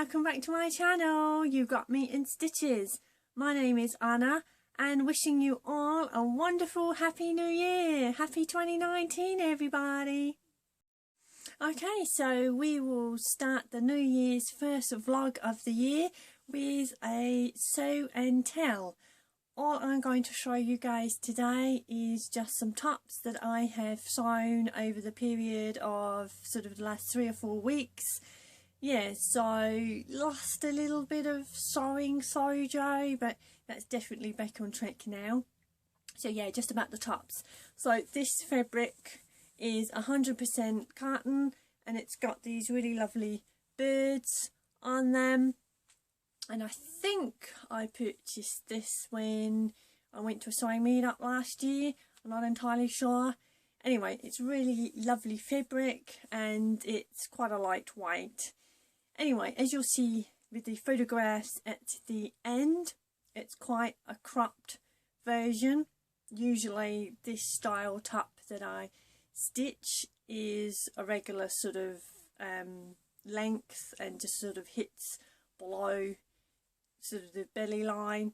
welcome back to my channel. You got me in stitches. My name is Anna and wishing you all a wonderful happy new year. Happy 2019 everybody. Okay, so we will start the New Year's first vlog of the year with a sew and tell. All I'm going to show you guys today is just some tops that I have sewn over the period of sort of the last 3 or 4 weeks. Yeah, so lost a little bit of sewing sojo, but that's definitely back on track now. So yeah, just about the tops. So this fabric is 100% cotton and it's got these really lovely birds on them. And I think I purchased this when I went to a sewing meetup last year. I'm not entirely sure. Anyway, it's really lovely fabric and it's quite a lightweight. Anyway, as you'll see with the photographs at the end, it's quite a cropped version. Usually this style top that I stitch is a regular sort of length and just sort of hits below sort of the belly line.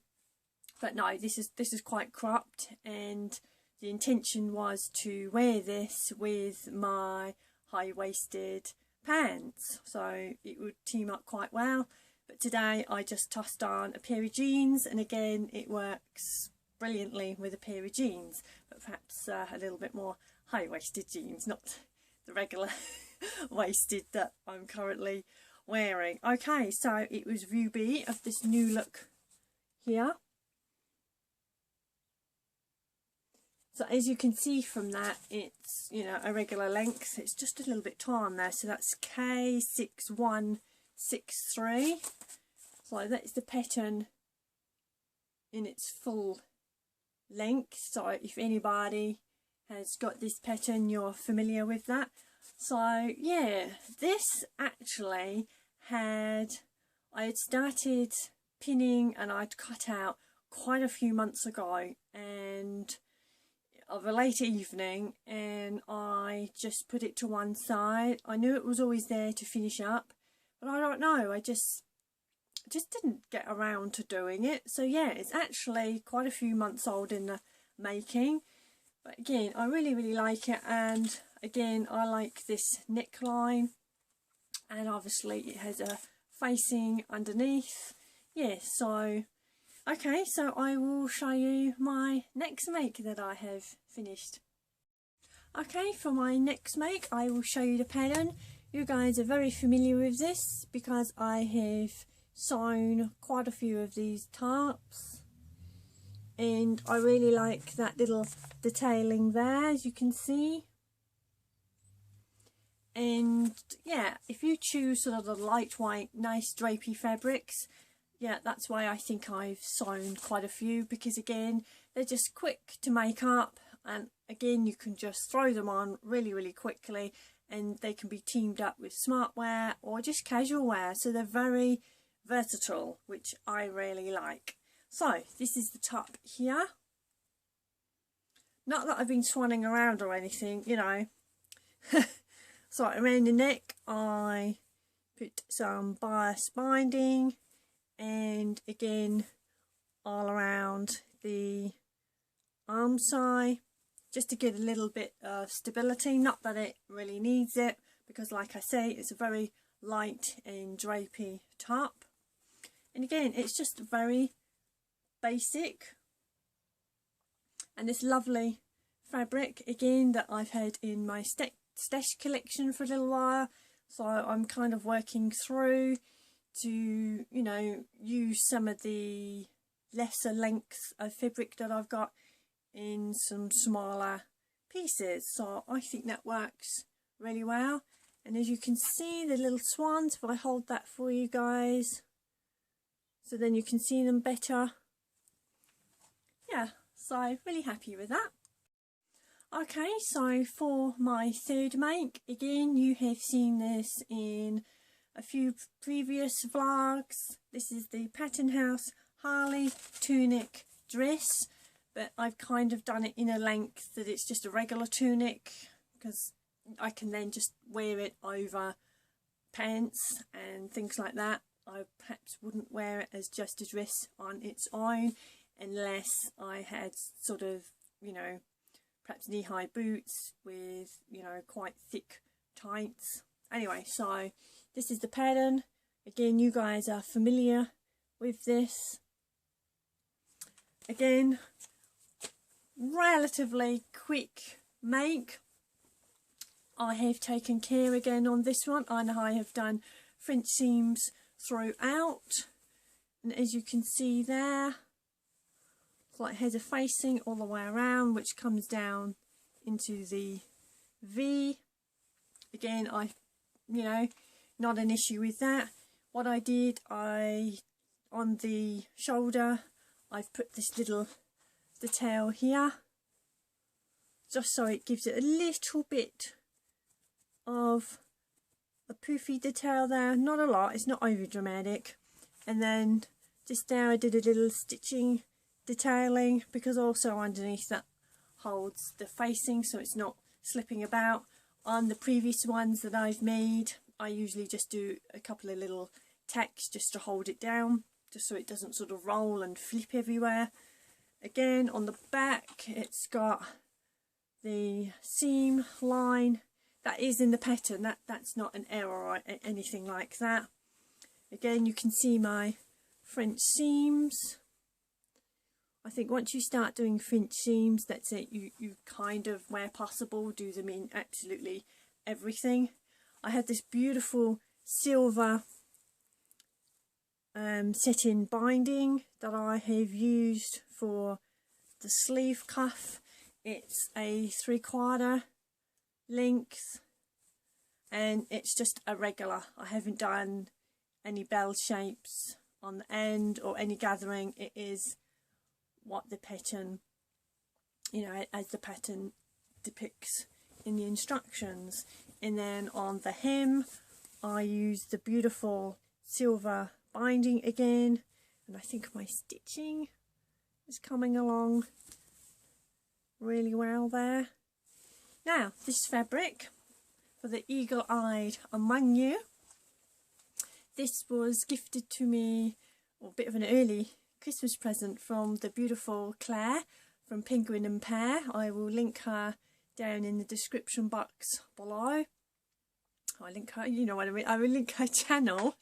But no, this is quite cropped, and the intention was to wear this with my high-waisted pants, so it would team up quite well. But today I just tossed on a pair of jeans, and again it works brilliantly with a pair of jeans, but perhaps a little bit more high-waisted jeans, not the regular waisted that I'm currently wearing. Okay, so it was view B of this new look here. So as you can see from that, it's, you know, a regular length. It's just a little bit torn there. So that's K6163. So that's the pattern in its full length. So if anybody has got this pattern, you're familiar with that. So yeah, this actually I had started pinning and I'd cut out quite a few months ago, and of a late evening, and I just put it to one side. I knew it was always there to finish up, but I don't know, I just didn't get around to doing it. So yeah, it's actually quite a few months old in the making, but again I really like it. And again, I like this neckline, and obviously it has a facing underneath. Yeah, so okay, so I will show you my next make that I have finished. Okay, for my next make I will show you the pattern. You guys are very familiar with this because I have sewn quite a few of these tops, and I really like that little detailing there, as you can see. And yeah, if you choose sort of the lightweight, nice drapey fabrics, yeah, that's why I think I've sewn quite a few, because again, they're just quick to make up, and again, you can just throw them on really quickly, and they can be teamed up with smart wear or just casual wear, so they're very versatile, which I really like. So this is the top here. Not that I've been swanning around or anything, you know. So around the neck I put some bias binding, and again all around the arm side, just to give a little bit of stability. Not that it really needs it, because like I say, it's a very light and drapey top, and again it's just very basic. And this lovely fabric again that I've had in my stash collection for a little while, so I'm kind of working through to, you know, use some of the lesser lengths of fabric that I've got in some smaller pieces. So I think that works really well. And as you can see, the little swans, if I hold that for you guys so then you can see them better. Yeah, so really happy with that. Okay, so for my third make, again you have seen this in a few previous vlogs. This is the Pattern House Harley tunic dress, but I've kind of done it in a length that it's just a regular tunic, because I can then just wear it over pants and things like that. I perhaps wouldn't wear it as just a dress on its own unless I had sort of, you know, perhaps knee-high boots with, you know, quite thick tights. Anyway, so this is the pattern. Again, you guys are familiar with this. Again, relatively quick make. I have taken care again on this one, and I have done French seams throughout, and as you can see there, it's like heads are facing all the way around, which comes down into the V. Again, you know, not an issue with that. What I did, on the shoulder, I've put this little detail here, just so it gives it a little bit of a poofy detail there, not a lot, it's not over dramatic. And then just there I did a little stitching detailing, because also underneath that holds the facing so it's not slipping about. On the previous ones that I've made, I usually just do a couple of little tacks just to hold it down, just so it doesn't sort of roll and flip everywhere. Again, on the back it's got the seam line that is in the pattern, that's not an error or anything like that. Again, you can see my French seams. I think once you start doing French seams, that's it. You kind of, where possible, do them in absolutely everything. I had this beautiful silver satin binding that I have used for the sleeve cuff. It's a 3/4 length, and it's just a regular. I haven't done any bell shapes on the end or any gathering. It is what the pattern, you know, as the pattern depicts in the instructions. And then on the hem I used the beautiful silver binding again, and I think my stitching is coming along really well there. Now, this fabric, for the eagle-eyed among you, this was gifted to me, or a bit of an early Christmas present, from the beautiful Claire from Penguin and Pear. I will link her down in the description box below. I link her, you know what I mean, I will link her channel,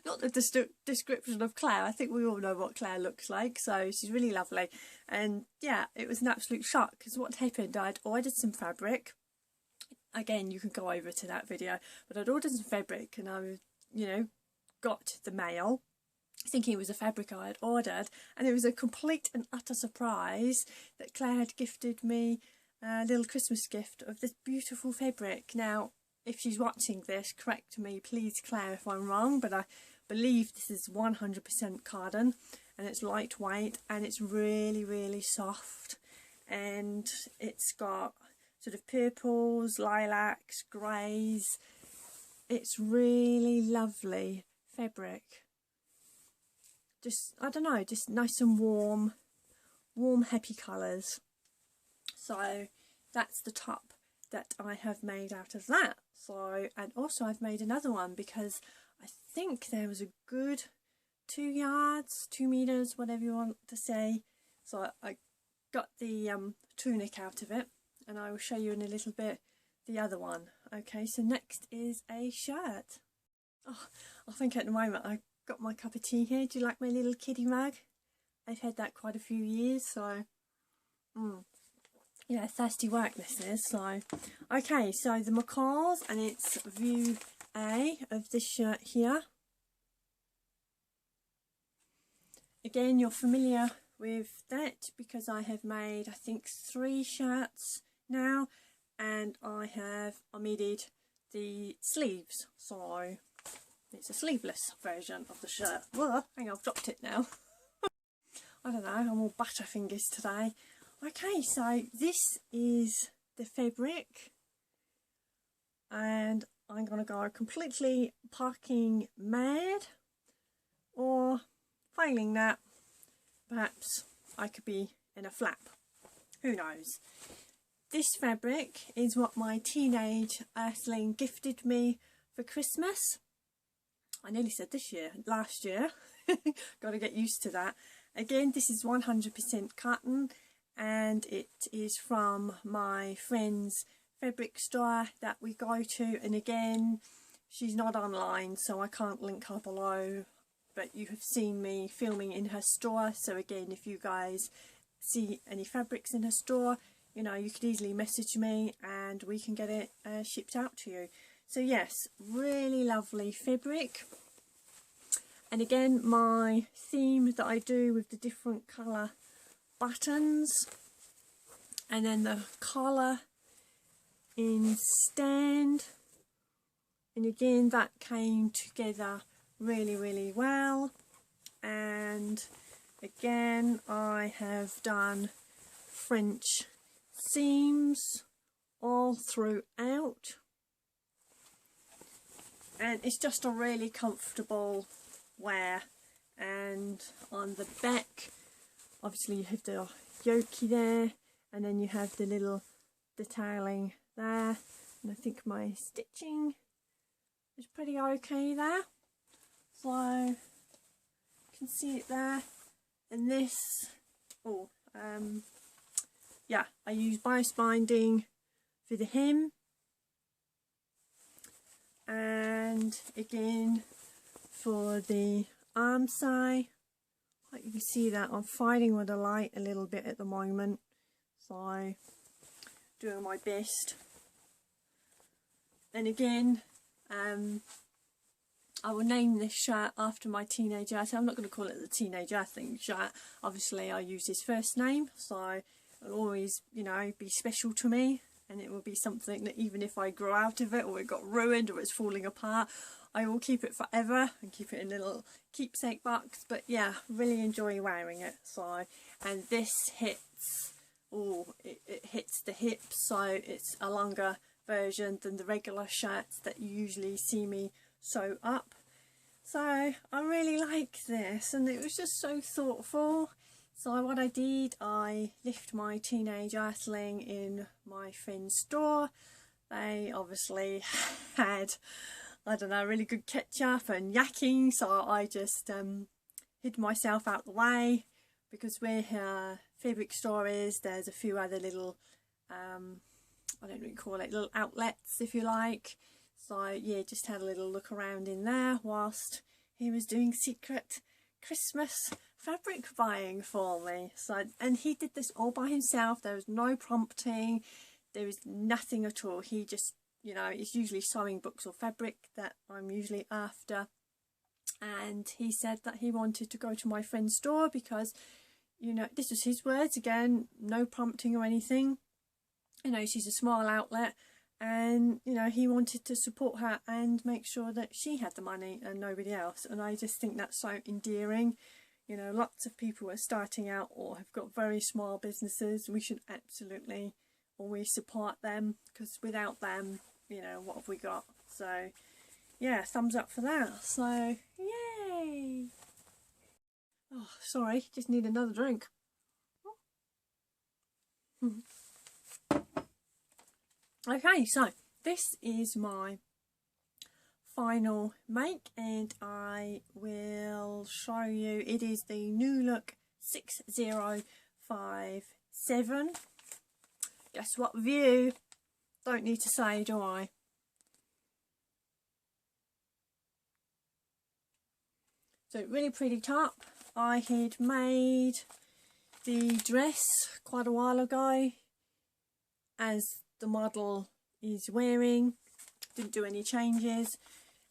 not the description of Claire. I think we all know what Claire looks like, so she's really lovely. And yeah, it was an absolute shock, because what happened, I'd ordered some fabric. Again, you can go over to that video, but I'd ordered some fabric, and I, you know, got the mail thinking it was a fabric I had ordered, and it was a complete and utter surprise that Claire had gifted me a little Christmas gift of this beautiful fabric. Now, if she's watching this, correct me please, Claire, if I'm wrong, but I believe this is 100% cotton, and it's lightweight, and it's really, really soft, and it's got sort of purples, lilacs, greys. It's really lovely fabric. Just, I don't know, just nice and warm, happy colours. So that's the top that I have made out of that. So, and also I've made another one, because I think there was a good 2 yards, 2 meters, whatever you want to say. So I got the tunic out of it, and I will show you in a little bit the other one. Okay, so next is a shirt. Oh, I think at the moment I got my cup of tea here. Do you like my little kiddie mug? I've had that quite a few years, so yeah, thirsty work this is. So okay, so the macaws, and it's view A of this shirt here. Again, you're familiar with that, because I have made, I think, 3 shirts now, and I have omitted the sleeves, so it's a sleeveless version of the shirt. Whoa, hang on, I've dropped it now. I don't know, I'm all butterfingers today. Okay, so this is the fabric, and I'm going to go completely parking mad, or failing that, perhaps I could be in a flap. Who knows? This fabric is what my teenage earthling gifted me for Christmas. I nearly said this year, last year. Got to get used to that. Again, this is 100% cotton, and it is from my friend's fabric store that we go to. And again, she's not online, so I can't link her below, but you have seen me filming in her store. So again, if you guys see any fabrics in her store, you know, you could easily message me and we can get it shipped out to you. So yes, really lovely fabric. And again, my theme that I do with the different colour buttons, and then the collar in stand, and again that came together really well. And again, I have done French seams all throughout, and it's just a really comfortable wear. And on the back, obviously you have the yoke there, and then you have the little detailing there, and I think my stitching is pretty okay there, so you can see it there. And this, yeah, I use bias binding for the hem, and again for the arm side, like you can see that I'm fighting with the light a little bit at the moment, so doing my best. And again, I will name this shirt after my teenager. So I'm not going to call it the teenager thing shirt. Obviously I use his first name, so it'll always, you know, be special to me, and it will be something that even if I grow out of it, or it got ruined, or it's falling apart, I will keep it forever and keep it in a little keepsake box. But yeah, really enjoy wearing it. So, and this hits, it hits the hips, so it's a longer version than the regular shirts that you usually see me sew up. So I really like this, and it was just so thoughtful. So what I did, I left my teenage earthling in my friend's store. They obviously had, I don't know, really good ketchup and yakking, so I just hid myself out the way, because where her fabric store is, there's a few other little, I don't really call it, little outlets if you like. So yeah, just had a little look around in there whilst he was doing secret Christmas fabric buying for me. So, and he did this all by himself. There was no prompting, there was nothing at all. He just, you know, it's usually sewing books or fabric that I'm usually after, and he said that he wanted to go to my friend's store because, you know, this was his words again, no prompting or anything, you know, she's a small outlet, and you know, he wanted to support her and make sure that she had the money and nobody else. And I just think that's so endearing. You know, lots of people are starting out or have got very small businesses. We should absolutely always support them, because without them, you know, what have we got? So yeah, thumbs up for that. So yay. Oh, sorry, just need another drink. Okay, so this is my final make, and I will show you. It is the New Look 6057. Guess what view? Don't need to say, do I? So really pretty top. I had made the dress quite a while ago, as the model is wearing. Didn't do any changes,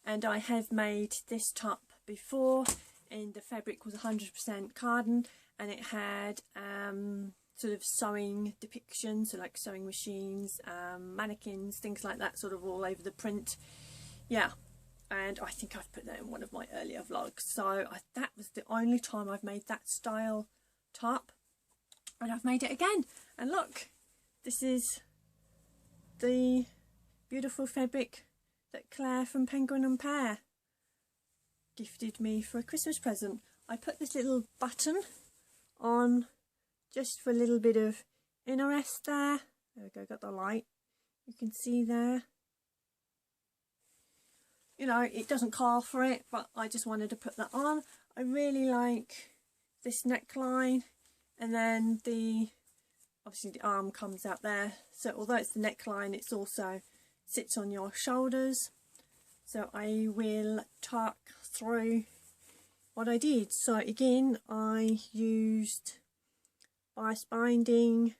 and I have made this top before, and the fabric was 100% cotton, and it had sort of sewing depictions, so like sewing machines, mannequins, things like that, sort of all over the print. Yeah, and I think I've put that in one of my earlier vlogs. So that was the only time I've made that style top, and I've made it again. And look, this is the beautiful fabric that Claire from Penguin and Pear gifted me for a Christmas present. I put this little button on just for a little bit of interest there. There we go, got the light, you can see there. you know, it doesn't call for it, but I just wanted to put that on. I really like this neckline, and then obviously the arm comes out there, so although it's the neckline, it's also sits on your shoulders. So I will talk through what I did. So again, I used bias binding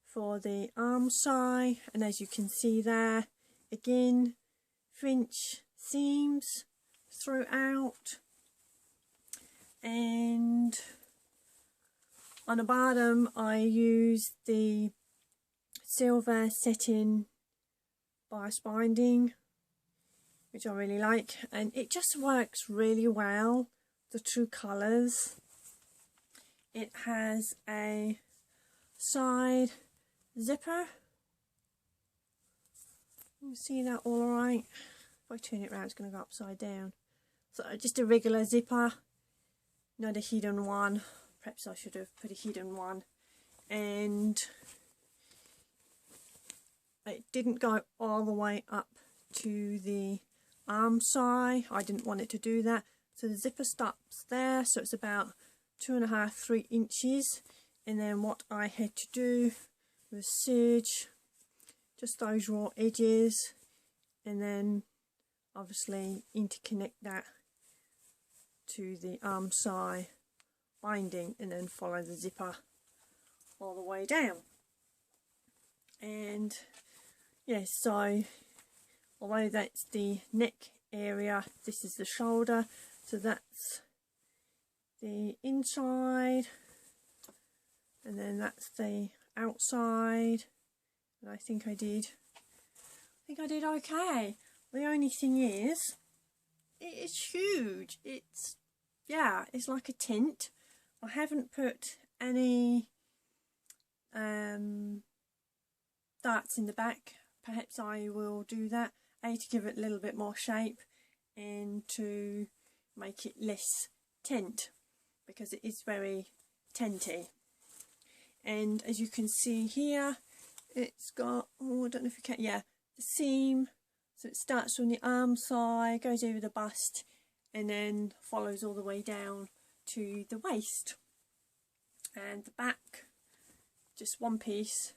for the arm side, and as you can see there, again, French seams throughout, and on the bottom I used the silver satin bias binding, which I really like, and it just works really well, the two colours. It has a side zipper. You see that all right? If I turn it around, it's going to go upside down. So just a regular zipper, not a hidden one. Perhaps I should have put a hidden one. And it didn't go all the way up to the arm side. I didn't want it to do that. So the zipper stops there, so it's about 2.5–3 inches. And then what I had to do was serge just those raw edges, and then obviously interconnect that to the arm side binding, and then follow the zipper all the way down. And yes, so although that's the neck area, this is the shoulder, so that's the inside, and then that's the outside. And I think I did okay. The only thing is, it's huge. It's, yeah, it's like a tent. I haven't put any darts in the back. Perhaps I will do that, to give it a little bit more shape and to make it less tent, because it is very tenty. And as you can see here, it's got, oh, I don't know if you can, yeah, the seam. So it starts from the arm side, goes over the bust, and then follows all the way down to the waist. And the back, just one piece.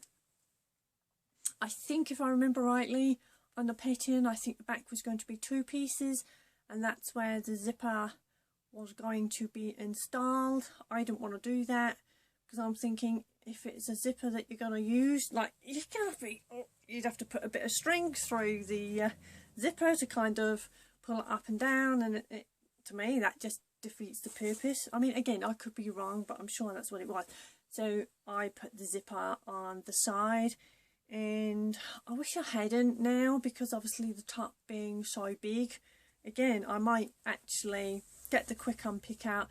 I think, if I remember rightly, on the pattern, I think the back was going to be 2 pieces, and that's where the zipper was going to be installed. I didn't want to do that, because I'm thinking, if it's a zipper that you're going to use, like, you'd have to put a bit of string through the zipper to kind of pull it up and down, and to me that just defeats the purpose. I mean, again, I could be wrong, but I'm sure that's what it was. So I put the zipper on the side, and I wish I hadn't now, because obviously the top being so big. Again, I might actually get the quick unpick out,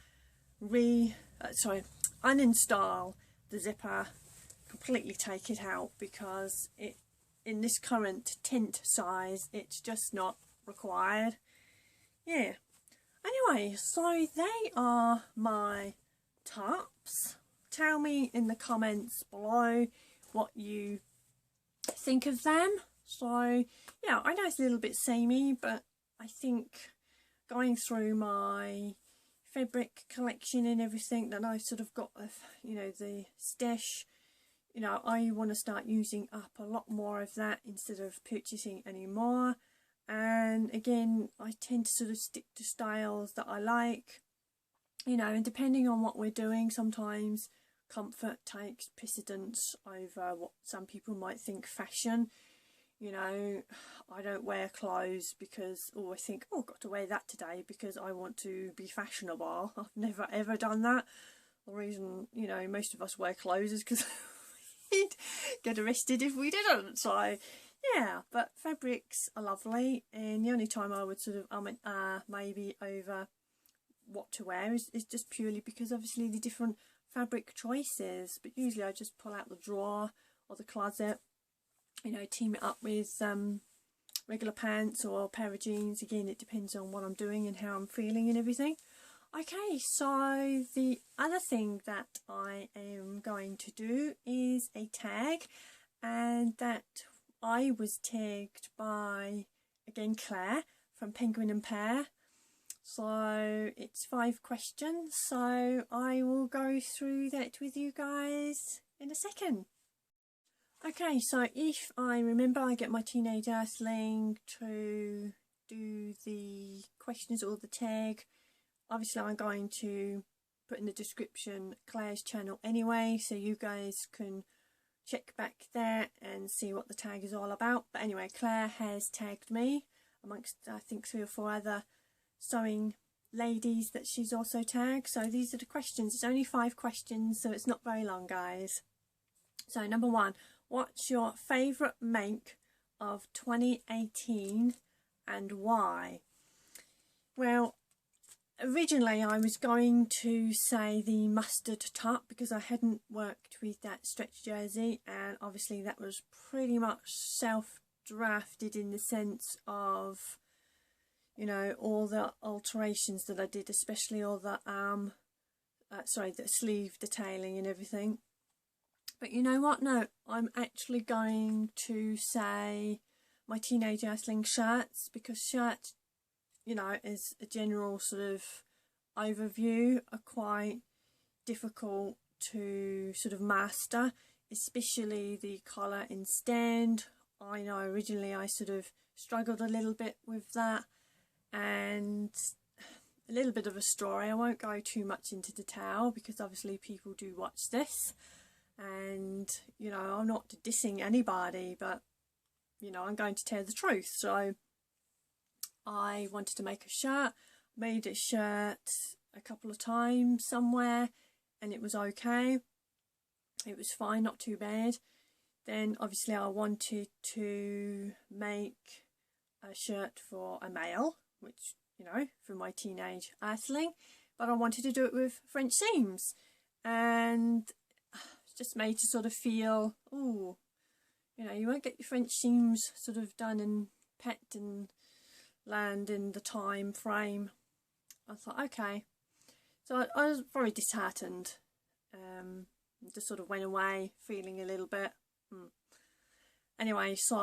uninstall the zipper, completely take it out, because in this current tent size, it's just not required. Yeah, anyway, so they are my tops. Tell me in the comments below what you think of them. So yeah, I know it's a little bit samey, but I think going through my fabric collection and everything that I sort of got, you know, the stash, you know, I want to start using up a lot more of that instead of purchasing any more. And again, I tend to sort of stick to styles that I like, you know, and depending on what we're doing, sometimes comfort takes precedence over what some people might think fashion. You know, I don't wear clothes because, I think, oh, I've got to wear that today because I want to be fashionable. I've never ever done that. The reason, you know, most of us wear clothes is because we'd get arrested if we didn't. So yeah, but fabrics are lovely, and the only time I would sort of maybe over what to wear is just purely because obviously the different fabric choices. But usually I just pull out the drawer or the closet, you know, team it up with regular pants or a pair of jeans. Again, it depends on what I'm doing and how I'm feeling and everything. Okay, so the other thing that I am going to do is a tag, and that I was tagged by, again, Claire from Penguin and Pear. So it's 5 questions, so I will go through that with you guys in a second. Okay, so if I remember, I get my teenage earthling to do the questions or the tag. Obviously I'm going to put in the description Claire's channel anyway, so you guys can check back there and see what the tag is all about. But anyway, Claire has tagged me amongst I think 3 or 4 other sewing ladies that she's also tagged. So these are the questions. It's only 5 questions, so it's not very long, guys. So number 1, what's your favourite make of 2018 and why? Well, originally I was going to say the mustard top because I hadn't worked with that stretch jersey, and obviously that was pretty much self-drafted in the sense of, you know, all the alterations that I did, especially all the the sleeve detailing and everything. But you know what, no, I'm actually going to say my teenage earthling shirts, because shirts, you know, as a general sort of overview, are quite difficult to sort of master, especially the collar and stand. I know originally I sort of struggled a little bit with that, and a little bit of a story. I won't go too much into detail because obviously people do watch this, and you know, I'm not dissing anybody, but you know, I'm going to tell the truth. So I wanted to make a shirt, made a shirt a couple of times somewhere, and it was okay. It was fine, not too bad. Then obviously I wanted to make a shirt for a male, which, you know, for my teenage earthling, but I wanted to do it with French seams, and it's just made to sort of feel, oh, you know, you won't get your French seams sort of done and packed and land in the time frame. I thought, okay. So I was very disheartened. Just sort of went away feeling a little bit. Anyway, so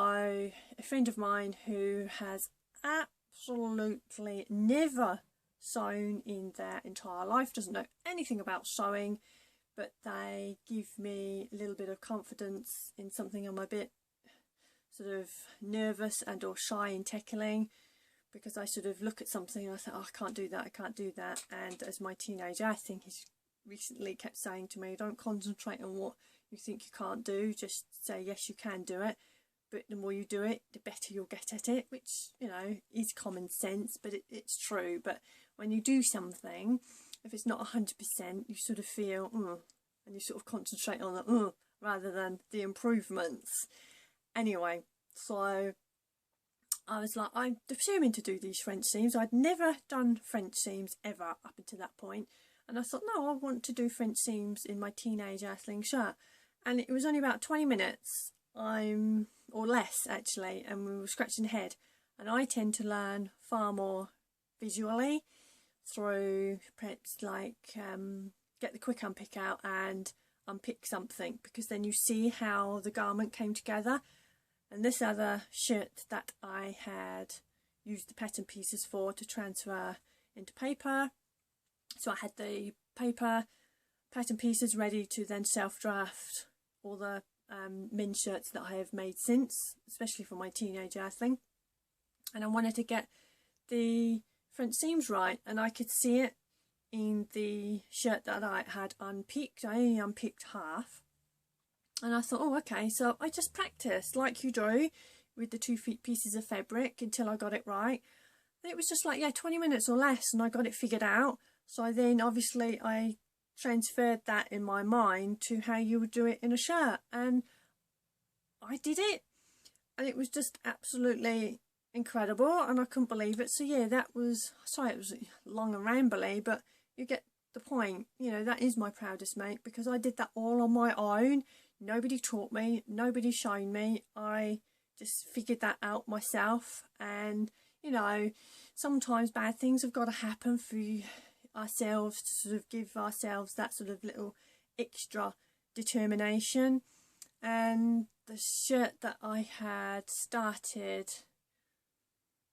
a friend of mine who has absolutely never sewn in their entire life, doesn't know anything about sewing, but they give me a little bit of confidence in something I'm a bit sort of nervous and or shy in tackling, because I sort of look at something and I think, oh, I can't do that, I can't do that. And as my teenager, I think he's recently kept saying to me, don't concentrate on what you think you can't do, just say yes, you can do it. But the more you do it, the better you'll get at it, which, you know, is common sense, but it's true. But when you do something, if it's not 100%, you sort of feel, and you sort of concentrate on the rather than the improvements. Anyway, so I was like, I'm determined to do these French seams. I'd never done French seams ever up until that point. And I thought, no, I want to do French seams in my teenage earthling shirt. And it was only about 20 minutes, or less actually, and we were scratching ahead. And I tend to learn far more visually through perhaps like get the quick unpick out and unpick something, because then you see how the garment came together. And this other shirt that I had used the pattern pieces for to transfer into paper, so I had the paper pattern pieces ready to then self-draft all the men's shirts that I have made since, especially for my teenage earthling. And I wanted to get the front seams right, and I could see it in the shirt that I had unpicked. I only unpicked half, and I thought, oh, okay, so I just practiced like you do with the 2 pieces of fabric until I got it right. And it was just like, yeah, 20 minutes or less, and I got it figured out. So then obviously I transferred that in my mind to how you would do it in a shirt, and I did it, and it was just absolutely incredible, and I couldn't believe it. So yeah, that was, sorry it was long and rambly, but you get the point. You know, that is my proudest make, because I did that all on my own. Nobody taught me, nobody showed me. I just figured that out myself. And you know, sometimes bad things have got to happen for ourselves to sort of give ourselves that sort of little extra determination. And the shirt that I had started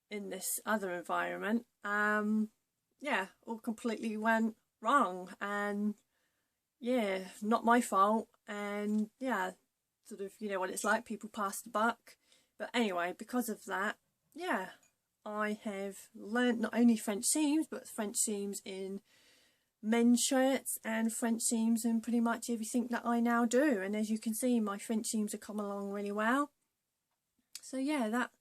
in this other environment, yeah, all completely went wrong, and yeah, not my fault. And yeah, sort of, you know what it's like, people pass the buck. But anyway, because of that, yeah, I have learnt not only French seams, but French seams in men's shirts and French seams in pretty much everything that I now do. And as you can see, my French seams have come along really well. So yeah, that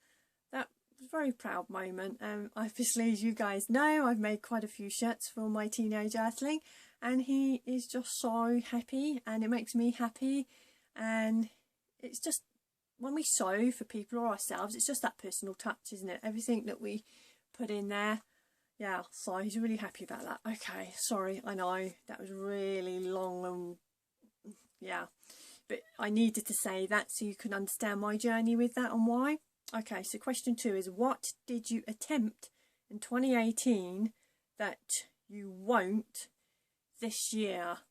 was a very proud moment. Obviously, as you guys know, I've made quite a few shirts for my teenage earthling, and he is just so happy, and it makes me happy. And it's just, when we sew for people or ourselves, it's just that personal touch, isn't it? Everything that we put in there. Yeah, so he's really happy about that. Okay, sorry, I know that was really long, and yeah, but I needed to say that so you can understand my journey with that and why. Okay, so question 2 is, what did you attempt in 2018 that you won't this year?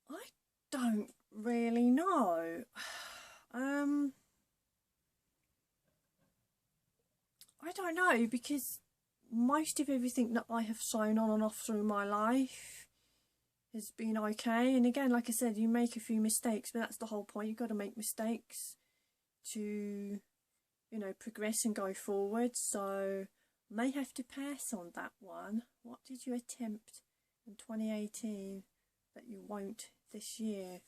I don't really know. I don't know, because most of everything that I have sewn on and off through my life has been okay. And again, like I said, you make a few mistakes, but that's the whole point. You've got to make mistakes to, you know, progress and go forward. So may have to pass on that one. What did you attempt in 2018 that you won't this year?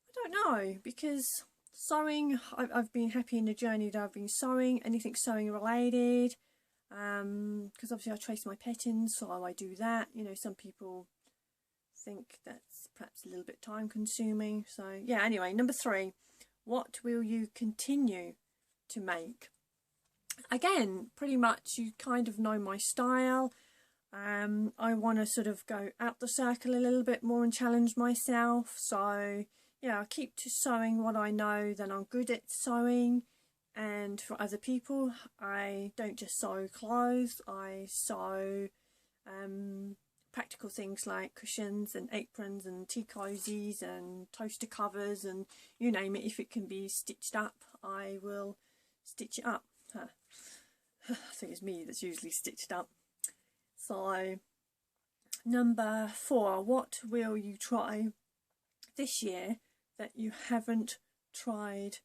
I don't know, because sewing, I've been happy in the journey that I've been sewing, anything sewing related, because obviously I trace my patterns, so I do that. You know, some people think that's perhaps a little bit time consuming. So yeah, anyway, number 3, what will you continue to make? Again, pretty much you kind of know my style. I want to sort of go out the circle a little bit more and challenge myself. So yeah, I keep to sewing what I know that I'm good at sewing. And for other people, I don't just sew clothes, I sew practical things like cushions and aprons and tea cozies and toaster covers, and you name it. If it can be stitched up, I will stitch it up. I think it's me that's usually stitched up. So number 4, what will you try this year that you haven't tried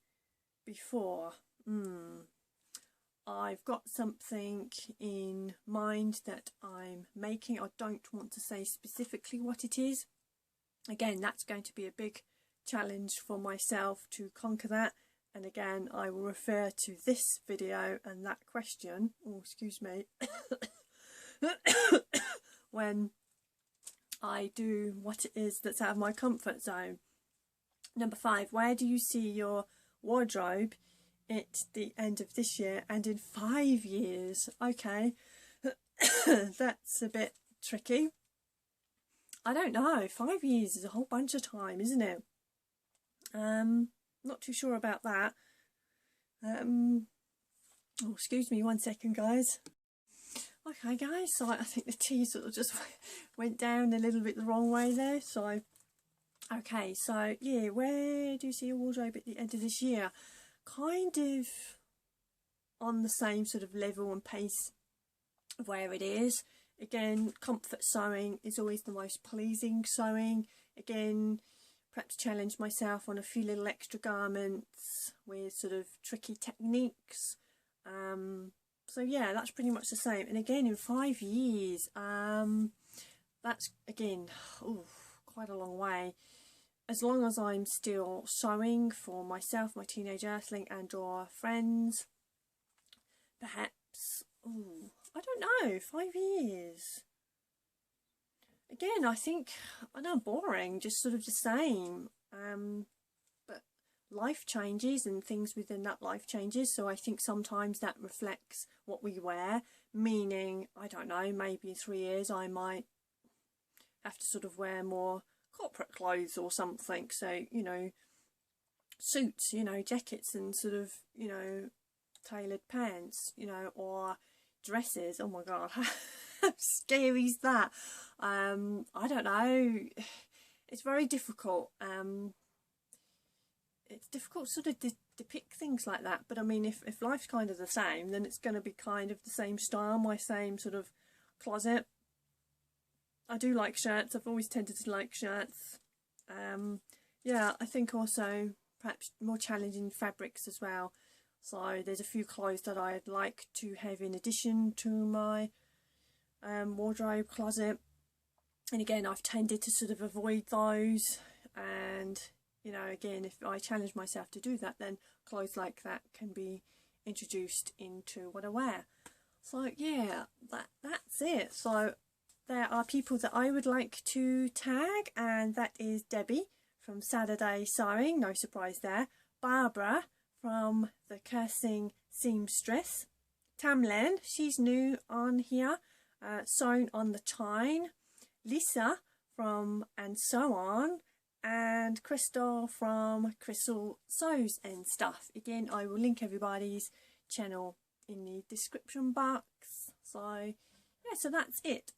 before? I've got something in mind that I'm making. I don't want to say specifically what it is. Again, that's going to be a big challenge for myself to conquer that. And again, I will refer to this video and that question, oh excuse me, when I do what it is that's out of my comfort zone. Number 5, where do you see your wardrobe at the end of this year and in 5 years? Okay, that's a bit tricky. I don't know, 5 years is a whole bunch of time, isn't it? Not too sure about that. Oh, excuse me 1 second, guys. Okay, guys, so I think the tea sort of just went down a little bit the wrong way there. So, okay, so yeah, where do you see your wardrobe at the end of this year? Kind of on the same sort of level and pace of where it is. Again, comfort sewing is always the most pleasing sewing. Again, perhaps challenge myself on a few little extra garments with sort of tricky techniques. So yeah, that's pretty much the same. And again, in 5 years, that's again, quite a long way. As long as I'm still sewing for myself, my teenage earthling, and or friends, perhaps, I don't know, 5 years. Again, I think, I know, boring, just sort of the same. But life changes and things within that life changes. So I think sometimes that reflects what we wear, meaning, I don't know, maybe in 3 years I might have to sort of wear more corporate clothes or something. So, you know, suits, you know, jackets and sort of, you know, tailored pants, you know, or dresses. Oh my god, how scary is that? I don't know, it's very difficult. It's difficult sort of depict things like that. But I mean, if life's kind of the same, then it's going to be kind of the same style, my same sort of closet. I do like shirts. I've always tended to like shirts. Yeah, I think also perhaps more challenging fabrics as well. So there's a few clothes that I'd like to have in addition to my wardrobe closet. And again, I've tended to sort of avoid those. And, you know, again, if I challenge myself to do that, then clothes like that can be introduced into what I wear. So yeah, that's it. So there are people that I would like to tag, and that is Debbie from Saturday Sewing, no surprise there, Barbara from the Cursing Seamstress, Tamlin, she's new on here, Sewn on the Tyne, Lisa from And So On, and Crystal from Crystal Sews and Stuff. Again, I will link everybody's channel in the description box. So yeah, so that's it.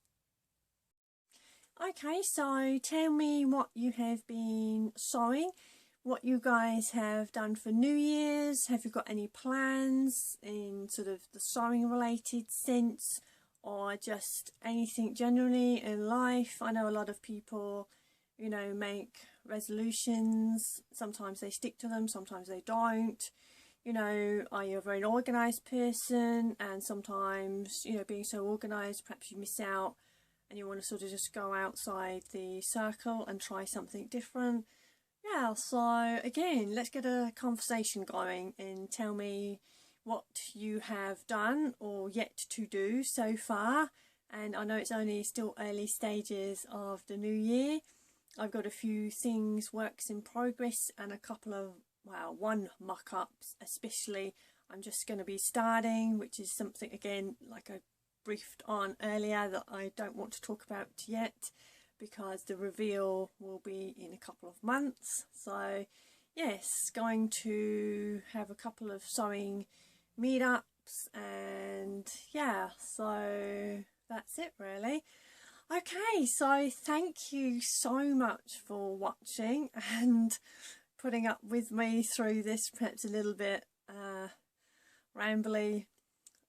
Okay, so tell me what you have been sewing, what you guys have done for New Year's. Have you got any plans in sort of the sewing related sense, or just anything generally in life? I know a lot of people, you know, make resolutions. Sometimes they stick to them, sometimes they don't. You know, are you a very organised person? And sometimes, you know, being so organised, perhaps you miss out and you want to sort of just go outside the circle and try something different. Yeah, so again, let's get a conversation going and tell me what you have done or yet to do so far. And I know it's only still early stages of the new year. I've got a few things, works in progress, and a couple of, well, one mock-ups especially I'm just going to be starting, which is something, again, like I briefed on earlier, that I don't want to talk about yet because the reveal will be in a couple of months. So yes, going to have a couple of sewing meetups, and yeah, so that's it really. Okay, so thank you so much for watching and putting up with me through this perhaps a little bit rambly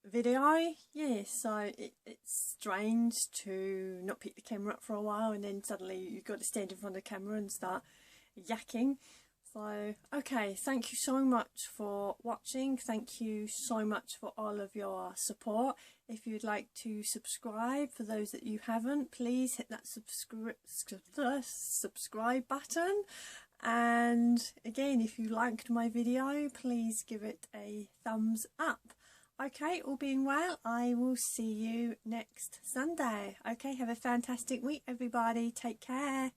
video. Yeah, so it's strange to not pick the camera up for a while and then suddenly you've got to stand in front of the camera and start yakking. So okay, thank you so much for watching. Thank you so much for all of your support. If you'd like to subscribe, for those that you haven't, please hit that subscribe button. And again, if you liked my video, please give it a thumbs up. Okay, all being well, I will see you next Sunday. Okay, have a fantastic week, everybody. Take care.